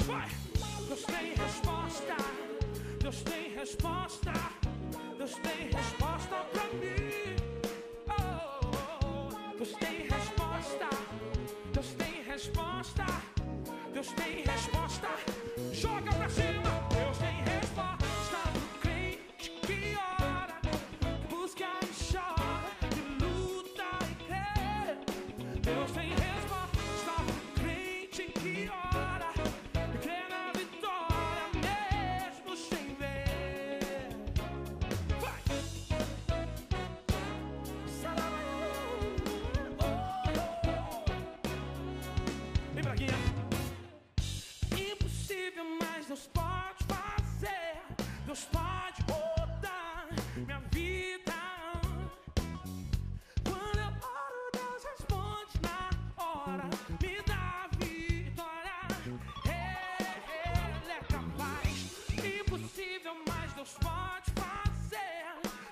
Vai! Deus tem resposta. Deus tem resposta. Deus tem resposta pra mim. Oh, Deus tem resposta. Deus tem resposta. Deus tem resposta. Joga pra cima. Deus tem resposta pro crente que ora, que busca e chora, que luta e crê. Deus tem resposta pro crente que ora, que crê na vitória mesmo sem ver. Vai! Vem pra aqui, impossível, mas Deus pode fazer. Deus pode mudar minha vida. Quando eu oro, Deus responde na hora, me dá vitória. Ele é capaz. Impossível, mas Deus pode fazer.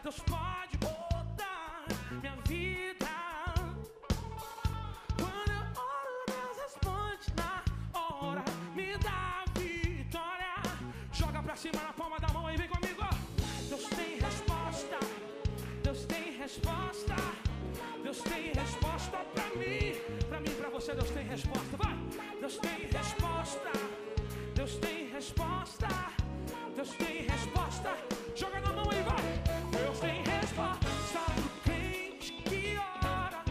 Deus pode mudar minha vida. Quando eu oro, Deus responde na hora, me dá vitória. Joga pra cima na palma da mão e vem comigo. Deus tem resposta. Deus tem resposta. Deus tem resposta pra mim. Pra mim, pra você, Deus tem resposta. Vai! Deus tem resposta. Deus tem resposta. Deus tem resposta. Joga na mão e vai! Deus tem resposta pro crente que ora,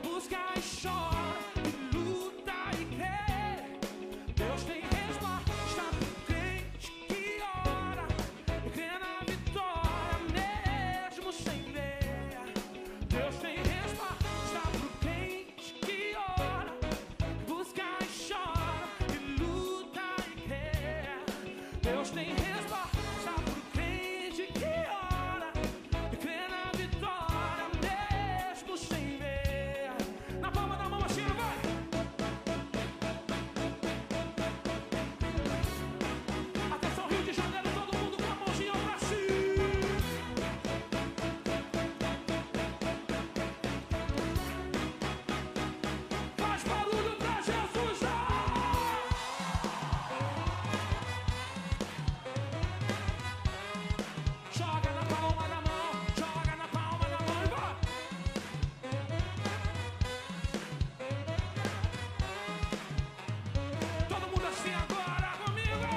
busca e chora, e luta e crê. Deus tem resposta pro crente que ora, e crê na vitória mesmo sem ver. Deus tem resposta pro crente que ora, busca e chora, e luta e crê. Deus tem resposta pro crente que ora, e crê na vitória mesmo sem ver. Na palma da mão assim, vai! Atenção, Rio de Janeiro, todo mundo com a mãozinha pra cima. Faz barulho pra Jesus! Joga na palma da mão, joga na palma da mão e vai! Todo mundo assim agora comigo!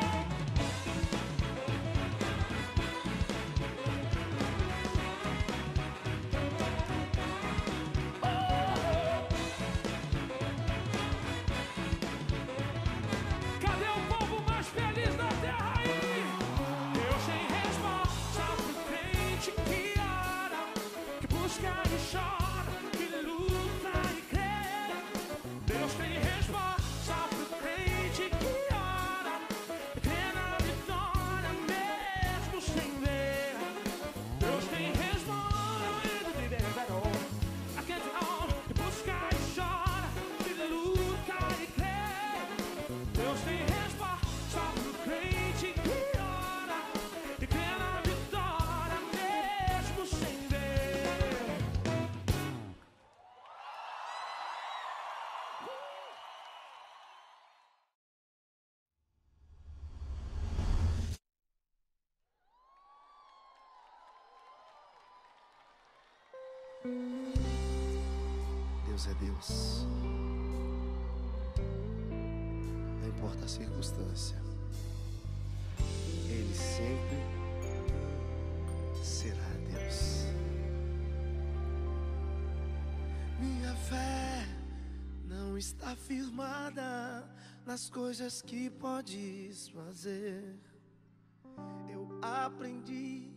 Cadê o povo mais feliz da terra aí? Deus tem resposta pro crente que ora, que busca e chora, que luta e crê. Deus tem resposta pro crente que ora, que crê na vitória mesmo sem ver. Deus tem resposta que busca e chora, que luta e crê. Deus tem resposta pro crente que ora, e crê na vitória mesmo sem ver. Deus é Deus. Não importa a circunstância, Ele sempre será Deus. Minha fé não está firmada nas coisas que podes fazer. Eu aprendi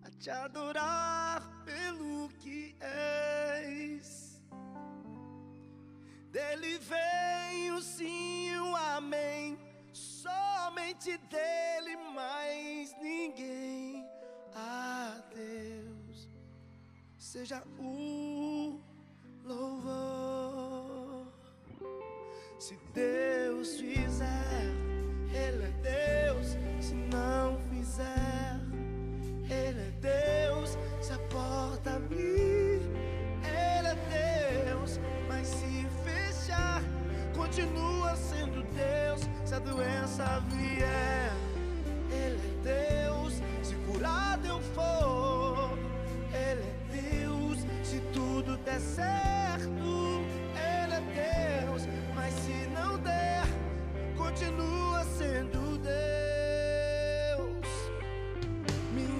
a te adorar pelo que és. Dele vem o sim e o amém, somente dele, mais ninguém. A Deus seja o louvor. Se Deus fizer, Ele é Deus. Se não fizer, Ele é Deus. Se a porta abrir, Ele é Deus. Mas se fechar, continua sendo Deus. Se a doença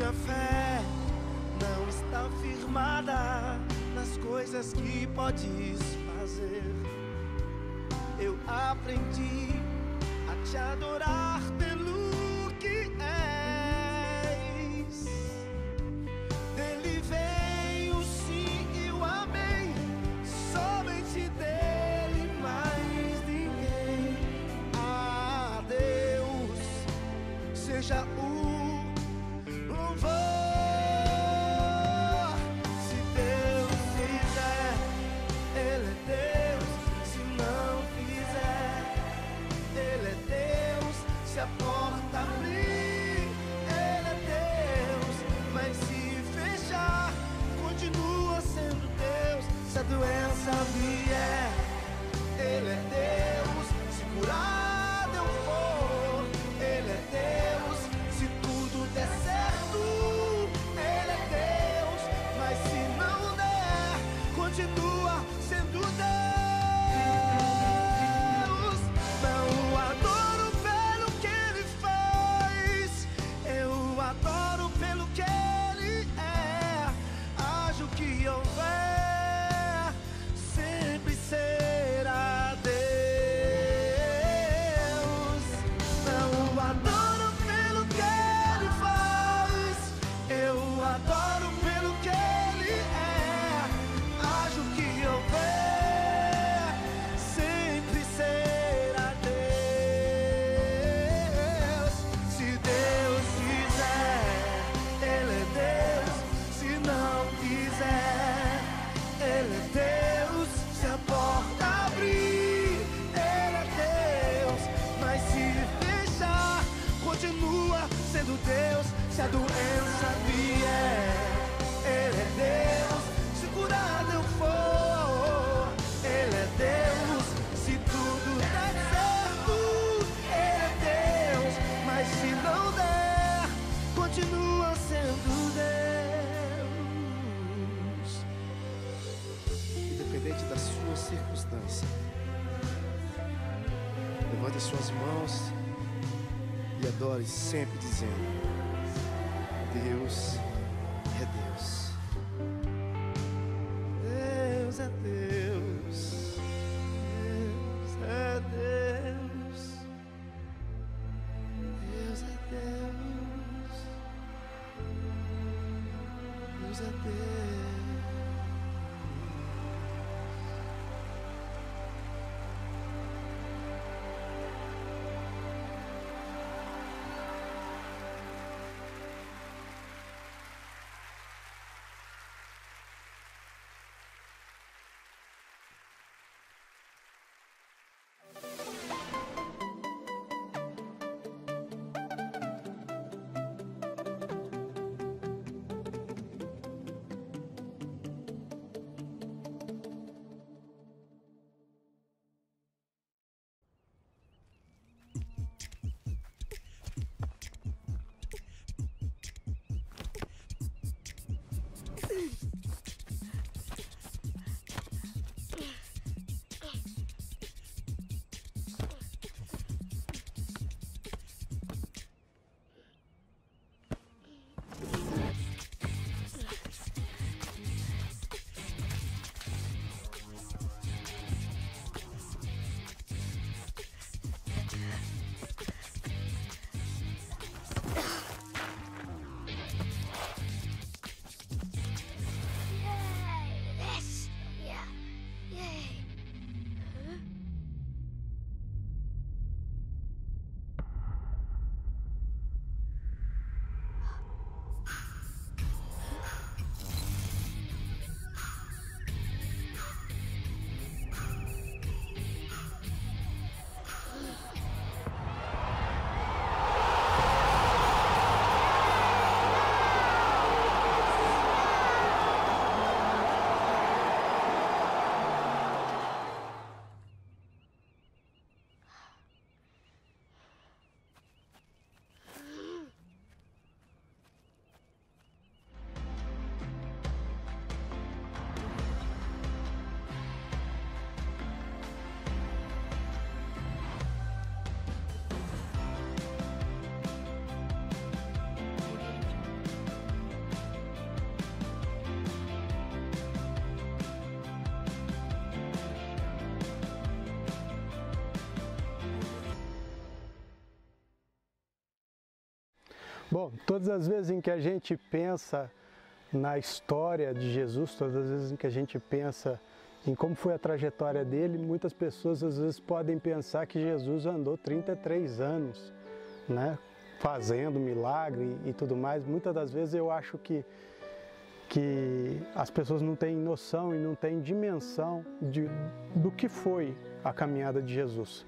minha fé não está firmada nas coisas que podes fazer. Eu aprendi a te adorar pelo que és. Dele vem o sim e o amém, somente dele, mais ninguém. A Deus seja o louvor. Se Deus fizer, Ele é Deus. Se não fizer, Ele é Deus. Se a porta abrir, Ele é Deus. Mas se fechar, continua sendo Deus. Se a doença vier, Ele é Deus. Se curar eu for, Ele é Deus. Se tudo der certo, Ele é Deus. Mas se não der, continua sendo Deus. Não o adoro pelo que Ele faz, eu o adoro pelo que Ele é. Haja o que houver, sempre será Deus. Não o adoro pelo que Ele faz, eu o adoro pelo que Ele é. Haja o que houver, sempre será Deus. Se Deus quiser, Ele é Deus. Se não quiser, Ele é Deus. Se a porta abrir, Ele é Deus. Mas se fechar, continua sendo Deus. Se a doença vier, Ele é Deus. Se curado eu for, Ele é Deus. Se tudo der certo, Ele é Deus. Mas se não der, continua sendo Deus. Independente da sua circunstância, levante as suas mãos e adore sempre dizendo: Deus é Deus. Deus é Deus. Deus é Deus. Deus é Deus. Deus é Deus. Bom, todas as vezes em que a gente pensa na história de Jesus, todas as vezes em que a gente pensa em como foi a trajetória dele, muitas pessoas às vezes podem pensar que Jesus andou 33 anos, né, fazendo milagre e tudo mais. Muitas das vezes eu acho que as pessoas não têm noção e não têm dimensão do que foi a caminhada de Jesus.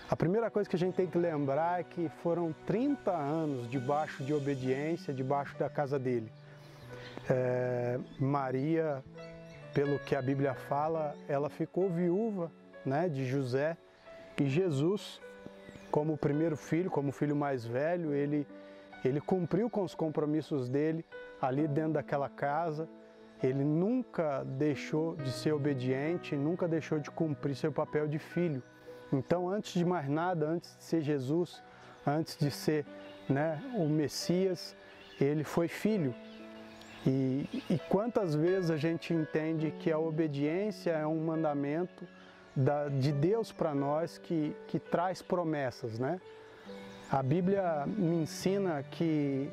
A primeira coisa que a gente tem que lembrar é que foram 30 anos debaixo de obediência, debaixo da casa dele. Maria, pelo que a Bíblia fala, ela ficou viúva, né, de José, e Jesus, como o primeiro filho, como o filho mais velho, ele cumpriu com os compromissos dele ali dentro daquela casa. Ele nunca deixou de ser obediente, nunca deixou de cumprir seu papel de filho. Então, antes de mais nada, antes de ser Jesus, antes de ser, né, o Messias, ele foi filho. E quantas vezes a gente entende que a obediência é um mandamento de Deus para nós que traz promessas, né? A Bíblia me ensina que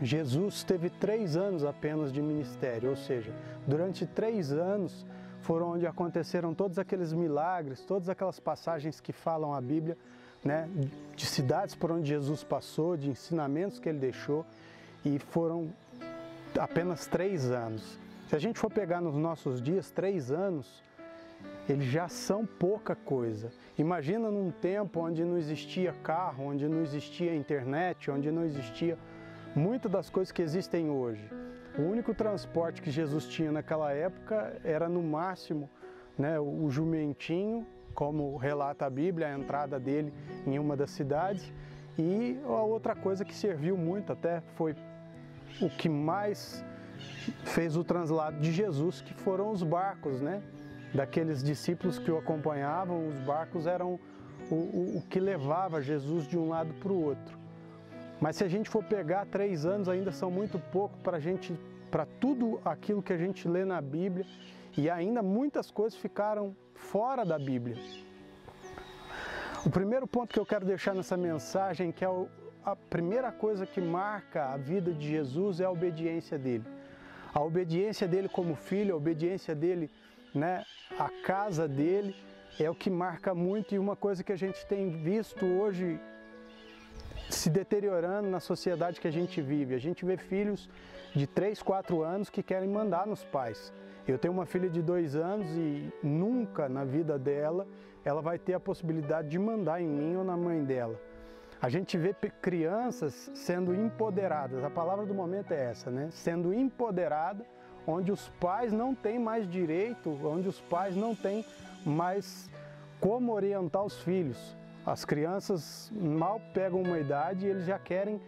Jesus teve 3 anos apenas de ministério, ou seja, durante 3 anos foram onde aconteceram todos aqueles milagres, todas aquelas passagens que falam a Bíblia, né, de cidades por onde Jesus passou, de ensinamentos que ele deixou, e foram apenas 3 anos. Se a gente for pegar nos nossos dias, 3 anos, eles já são pouca coisa. Imagina num tempo onde não existia carro, onde não existia internet, onde não existia muitas das coisas que existem hoje. O único transporte que Jesus tinha naquela época era no máximo, né, o jumentinho, como relata a Bíblia, a entrada dele em uma das cidades. E a outra coisa que serviu muito, até foi o que mais fez o translado de Jesus, que foram os barcos, né? Daqueles discípulos que o acompanhavam, os barcos eram o que levava Jesus de um lado para o outro. Mas se a gente for pegar 3 anos, ainda são muito pouco para tudo aquilo que a gente lê na Bíblia, e ainda muitas coisas ficaram fora da Bíblia. O primeiro ponto que eu quero deixar nessa mensagem, que é a primeira coisa que marca a vida de Jesus, é a obediência dele. A obediência dele como filho, a obediência dele, né, a casa dele, é o que marca muito, e uma coisa que a gente tem visto hoje se deteriorando na sociedade que a gente vive. A gente vê filhos de 3, 4 anos que querem mandar nos pais. Eu tenho uma filha de 2 anos e nunca na vida dela ela vai ter a possibilidade de mandar em mim ou na mãe dela. A gente vê crianças sendo empoderadas, a palavra do momento é essa, né? Sendo empoderada, onde os pais não têm mais direito, onde os pais não têm mais como orientar os filhos. As crianças mal pegam uma idade e eles já querem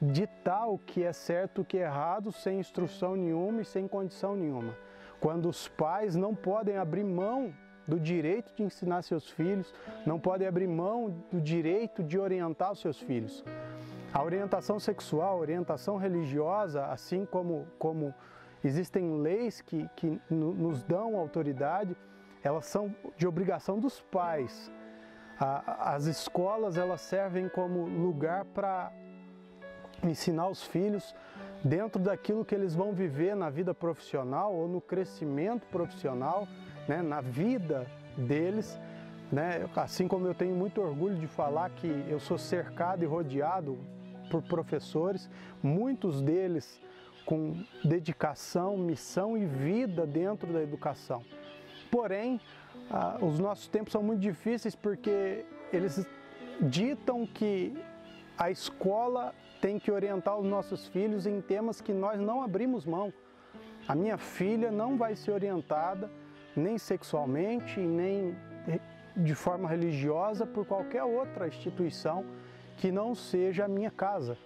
ditar o que é certo, o que é errado, sem instrução nenhuma e sem condição nenhuma. Quando os pais não podem abrir mão do direito de ensinar seus filhos, não podem abrir mão do direito de orientar os seus filhos. A orientação sexual, a orientação religiosa, assim como existem leis que nos dão autoridade, elas são de obrigação dos pais. As escolas, elas servem como lugar para ensinar os filhos dentro daquilo que eles vão viver na vida profissional ou no crescimento profissional, né, na vida deles, né? Assim como eu tenho muito orgulho de falar que eu sou cercado e rodeado por professores, muitos deles com dedicação, missão e vida dentro da educação. Porém, os nossos tempos são muito difíceis porque eles ditam que a escola tem que orientar os nossos filhos em temas que nós não abrimos mão. A minha filha não vai ser orientada nem sexualmente, nem de forma religiosa por qualquer outra instituição que não seja a minha casa.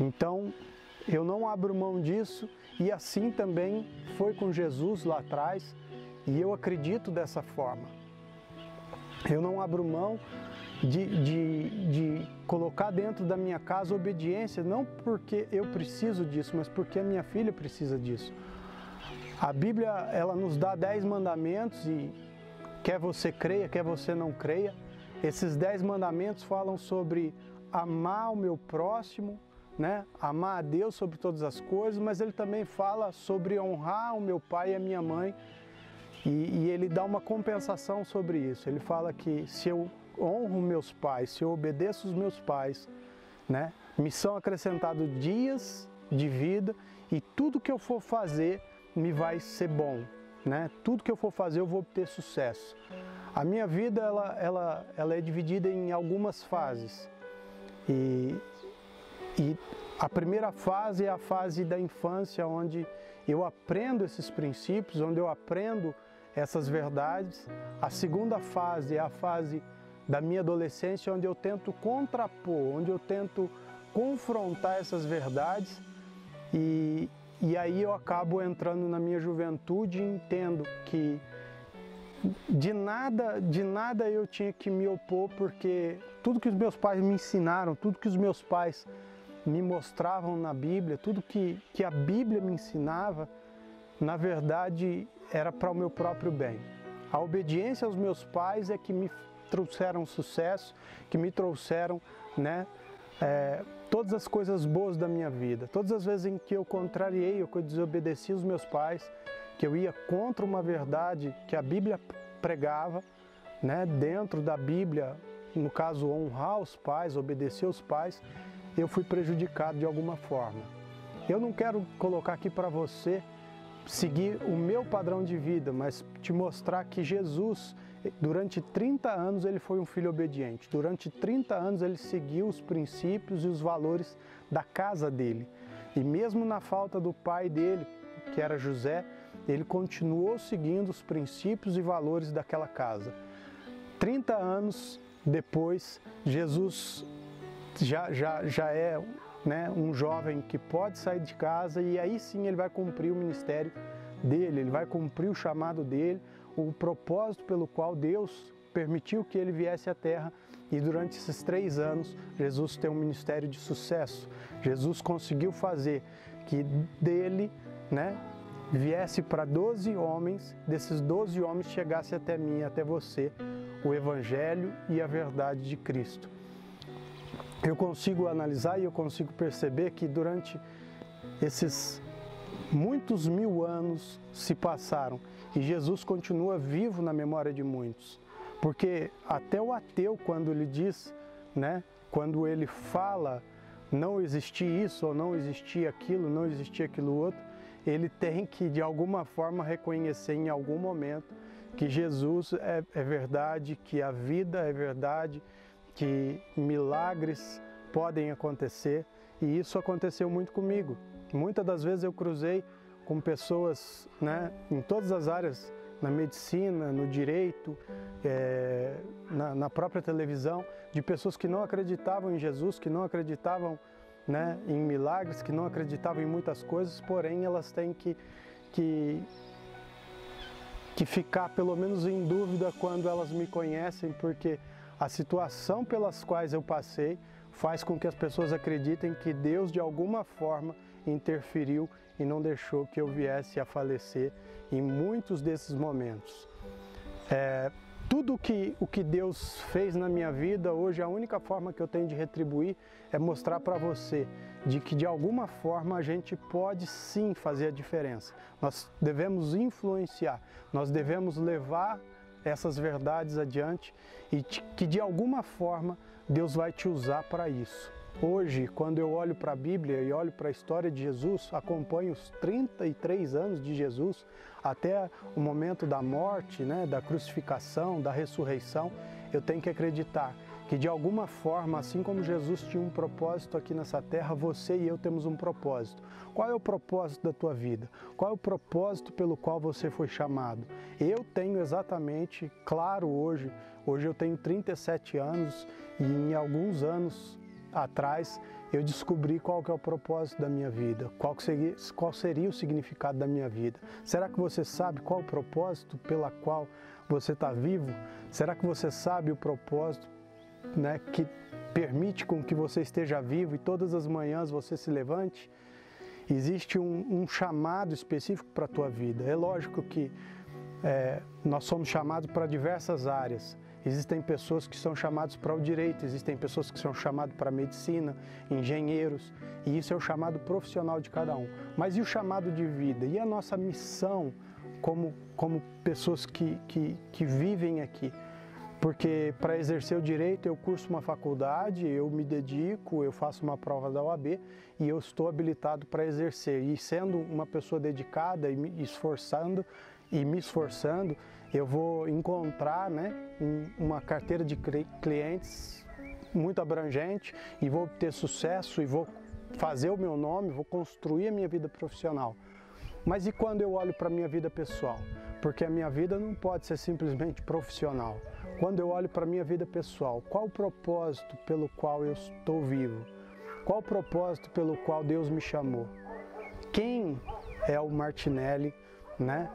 Então, eu não abro mão disso, e assim também foi com Jesus lá atrás, e eu acredito dessa forma. Eu não abro mão de colocar dentro da minha casa obediência, não porque eu preciso disso, mas porque a minha filha precisa disso. A Bíblia, ela nos dá 10 mandamentos, e quer você creia, quer você não creia, esses 10 mandamentos falam sobre amar o meu próximo, né, amar a Deus sobre todas as coisas, mas ele também fala sobre honrar o meu pai e a minha mãe, e ele dá uma compensação sobre isso. Ele fala que se eu honro meus pais, se eu obedeço os meus pais, né, me são acrescentados dias de vida e tudo que eu for fazer me vai ser bom, né? Tudo que eu for fazer eu vou obter sucesso. A minha vida ela é dividida em algumas fases e a primeira fase é a fase da infância, onde eu aprendo esses princípios, onde eu aprendo essas verdades. A segunda fase é a fase da minha adolescência, onde eu tento contrapor, onde eu tento confrontar essas verdades e aí eu acabo entrando na minha juventude e entendo que de nada eu tinha que me opor, porque tudo que os meus pais me ensinaram, tudo que os meus pais me mostravam na Bíblia, tudo que a Bíblia me ensinava, na verdade era para o meu próprio bem. A obediência aos meus pais é que me trouxeram sucesso, que me trouxeram, né, todas as coisas boas da minha vida. Todas as vezes em que eu contrariei, eu desobedeci os meus pais, que eu ia contra uma verdade que a Bíblia pregava, né, dentro da Bíblia, no caso honrar os pais, obedecer os pais, eu fui prejudicado de alguma forma. Eu não quero colocar aqui para você seguir o meu padrão de vida, mas te mostrar que Jesus, durante 30 anos, ele foi um filho obediente. Durante 30 anos, ele seguiu os princípios e os valores da casa dele. E mesmo na falta do pai dele, que era José, ele continuou seguindo os princípios e valores daquela casa. 30 anos depois, Jesus já é, né, um jovem que pode sair de casa e aí sim ele vai cumprir o ministério dele, ele vai cumprir o chamado dele, o propósito pelo qual Deus permitiu que ele viesse à terra. E durante esses 3 anos, Jesus tem um ministério de sucesso. Jesus conseguiu fazer que dele, né, viesse para 12 homens, desses 12 homens chegasse até mim, até você, o Evangelho e a verdade de Cristo. Eu consigo analisar e eu consigo perceber que durante esses muitos 1000 anos se passaram e Jesus continua vivo na memória de muitos. Porque até o ateu, quando ele diz, né, quando ele fala não existia isso ou não existia aquilo, não existia aquilo outro, ele tem que de alguma forma reconhecer em algum momento que Jesus é verdade, que a vida é verdade, que milagres podem acontecer, e isso aconteceu muito comigo. Muitas das vezes eu cruzei com pessoas, né, em todas as áreas, na medicina, no direito, na própria televisão, de pessoas que não acreditavam em Jesus, que não acreditavam, né, em milagres, que não acreditavam em muitas coisas, porém elas têm que ficar pelo menos em dúvida quando elas me conhecem, porque a situação pelas quais eu passei faz com que as pessoas acreditem que Deus de alguma forma interferiu e não deixou que eu viesse a falecer em muitos desses momentos. Tudo o que Deus fez na minha vida, hoje a única forma que eu tenho de retribuir é mostrar para você de que de alguma forma a gente pode sim fazer a diferença. Nós devemos influenciar, nós devemos levar essas verdades adiante e que de alguma forma Deus vai te usar para isso. Hoje, quando eu olho para a Bíblia e olho para a história de Jesus, acompanho os 33 anos de Jesus até o momento da morte, né, da crucificação, da ressurreição, eu tenho que acreditar que de alguma forma, assim como Jesus tinha um propósito aqui nessa terra, você e eu temos um propósito. Qual é o propósito da tua vida? Qual é o propósito pelo qual você foi chamado? Eu tenho exatamente claro hoje eu tenho 37 anos e em alguns anos atrás eu descobri qual que é o propósito da minha vida, qual seria o significado da minha vida. Será que você sabe qual o propósito pela qual você está vivo? Será que você sabe o propósito, né, que permite com que você esteja vivo e todas as manhãs você se levante? Existe um chamado específico para a tua vida. É lógico que nós somos chamados para diversas áreas. existem pessoas que são chamadas para o direito, existem pessoas que são chamadas para a medicina, engenheiros, e isso é o chamado profissional de cada um. Mas e o chamado de vida? E a nossa missão como pessoas que vivem aqui? Porque para exercer o direito eu curso uma faculdade, eu me dedico, eu faço uma prova da OAB e eu estou habilitado para exercer. E sendo uma pessoa dedicada e me esforçando, eu vou encontrar, né, uma carteira de clientes muito abrangente e vou ter sucesso e vou fazer o meu nome, vou construir a minha vida profissional. Mas e quando eu olho para a minha vida pessoal? Porque a minha vida não pode ser simplesmente profissional. Quando eu olho para a minha vida pessoal, qual o propósito pelo qual eu estou vivo? Qual o propósito pelo qual Deus me chamou? Quem é o Martinelli, né?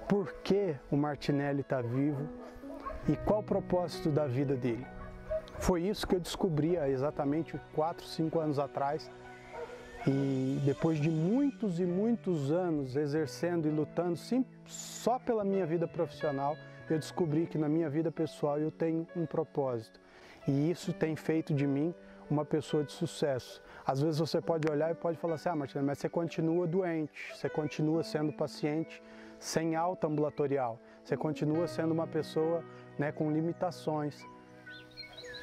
Por que o Martinelli está vivo? E qual o propósito da vida dele? Foi isso que eu descobri há exatamente 4, 5 anos atrás. E depois de muitos e muitos anos exercendo e lutando só pela minha vida profissional, eu descobri que na minha vida pessoal eu tenho um propósito. E isso tem feito de mim uma pessoa de sucesso. Às vezes você pode olhar e pode falar assim, Martinelli, mas você continua doente, você continua sendo paciente sem alta ambulatorial, você continua sendo uma pessoa, né, com limitações.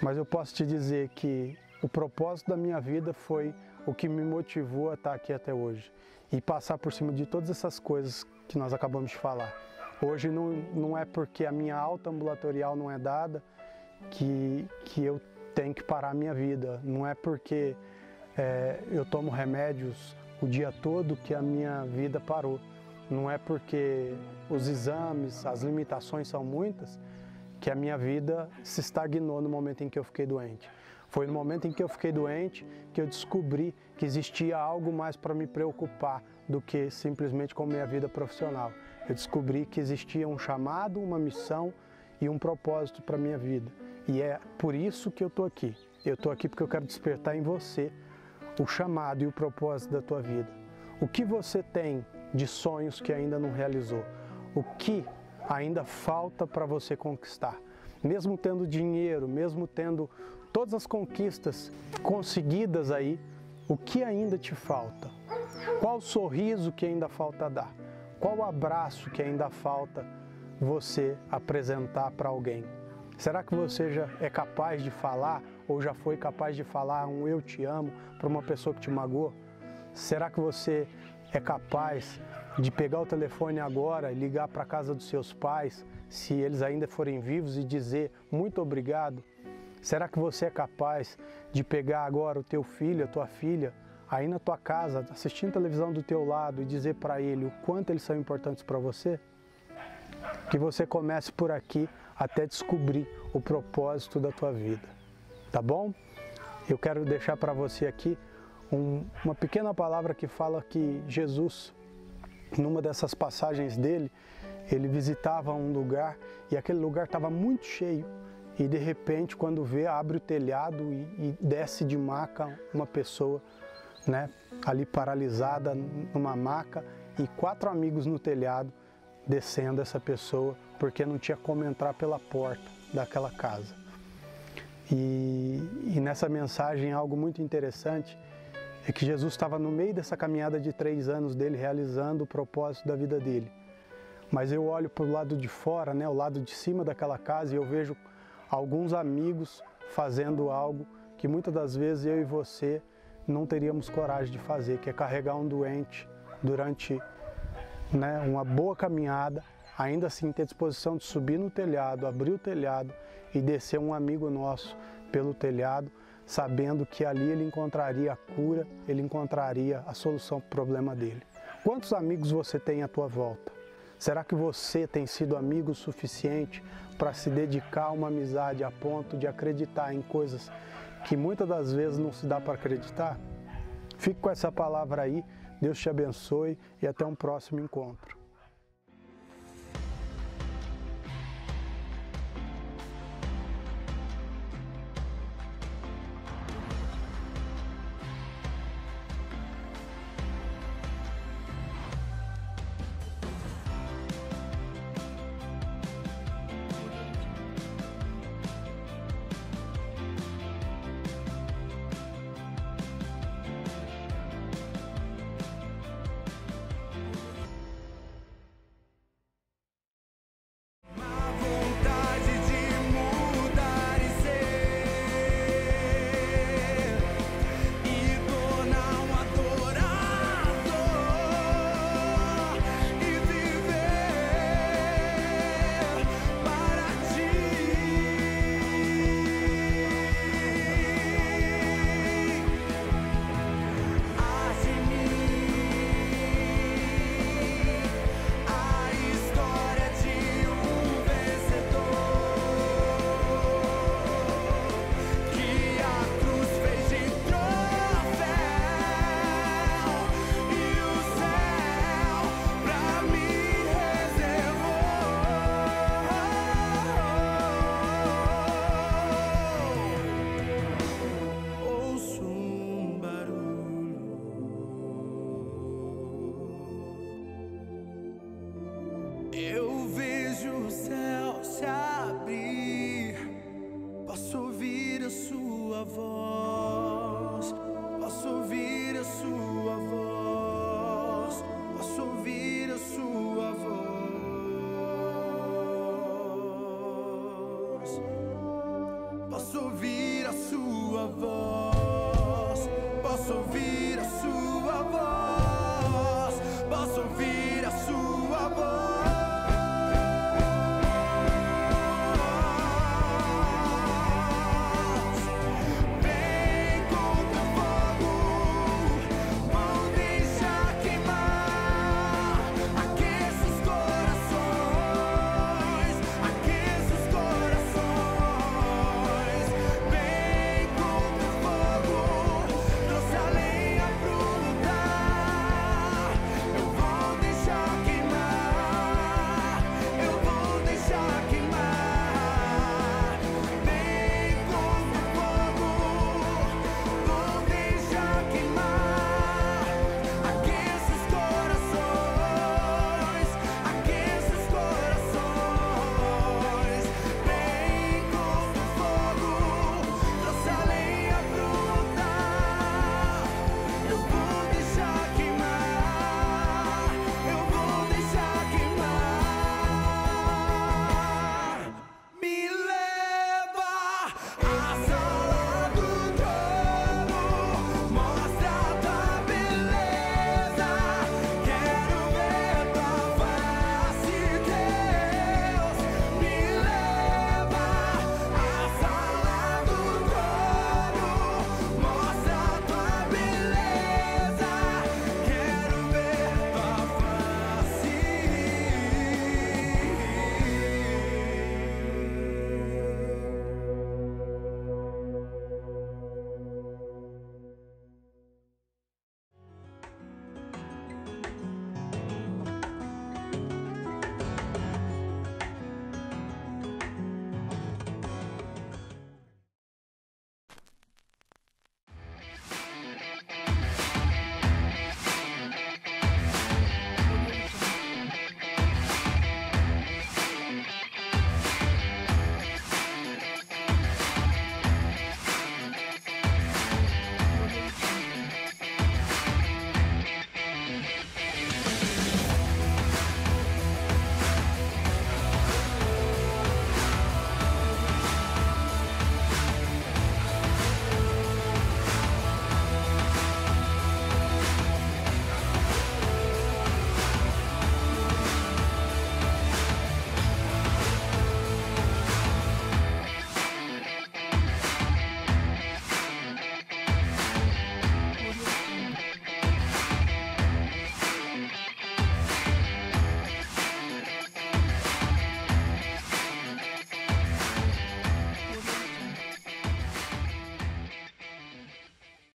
Mas eu posso te dizer que o propósito da minha vida foi o que me motivou a estar aqui até hoje e passar por cima de todas essas coisas que nós acabamos de falar. Hoje não é porque a minha alta ambulatorial não é dada que eu tenho que parar a minha vida. Não é porque eu tomo remédios o dia todo que a minha vida parou. Não é porque os exames, as limitações são muitas que a minha vida se estagnou no momento em que eu fiquei doente. Foi no momento em que eu fiquei doente que eu descobri que existia algo mais para me preocupar do que simplesmente com minha vida profissional. Eu descobri que existia um chamado, uma missão e um propósito para a minha vida. E é por isso que eu estou aqui. Eu estou aqui porque eu quero despertar em você o chamado e o propósito da tua vida. O que você tem de sonhos que ainda não realizou? O que ainda falta para você conquistar? Mesmo tendo dinheiro, mesmo tendo todas as conquistas conseguidas aí, o que ainda te falta? Qual o sorriso que ainda falta dar? Qual o abraço que ainda falta você apresentar para alguém? Será que você já é capaz de falar ou já foi capaz de falar um eu te amo para uma pessoa que te magoou? Será que você é capaz de pegar o telefone agora e ligar para a casa dos seus pais, se eles ainda forem vivos, e dizer muito obrigado? Será que você é capaz de pegar agora o teu filho, a tua filha, aí na tua casa, assistindo televisão do teu lado e dizer para ele o quanto eles são importantes para você? Que você comece por aqui até descobrir o propósito da tua vida, tá bom? Eu quero deixar para você aqui uma pequena palavra que fala que Jesus, numa dessas passagens dele, ele visitava um lugar e aquele lugar estava muito cheio. E de repente, quando vê, abre o telhado e desce de maca uma pessoa, né, ali paralisada numa maca, e 4 amigos no telhado descendo essa pessoa, porque não tinha como entrar pela porta daquela casa. E nessa mensagem, algo muito interessante é que Jesus estava no meio dessa caminhada de 3 anos dele, realizando o propósito da vida dele. Mas eu olho para o lado de fora, né, o lado de cima daquela casa, e eu vejo alguns amigos fazendo algo que muitas das vezes eu e você não teríamos coragem de fazer, que é carregar um doente durante, né, uma boa caminhada, ainda assim ter disposição de subir no telhado, abrir o telhado e descer um amigo nosso pelo telhado, sabendo que ali ele encontraria a cura, ele encontraria a solução para o problema dele. Quantos amigos você tem à tua volta? Será que você tem sido amigo o suficiente para se dedicar a uma amizade a ponto de acreditar em coisas que muitas das vezes não se dá para acreditar? Fique com essa palavra aí, Deus te abençoe e até um próximo encontro. sua voz.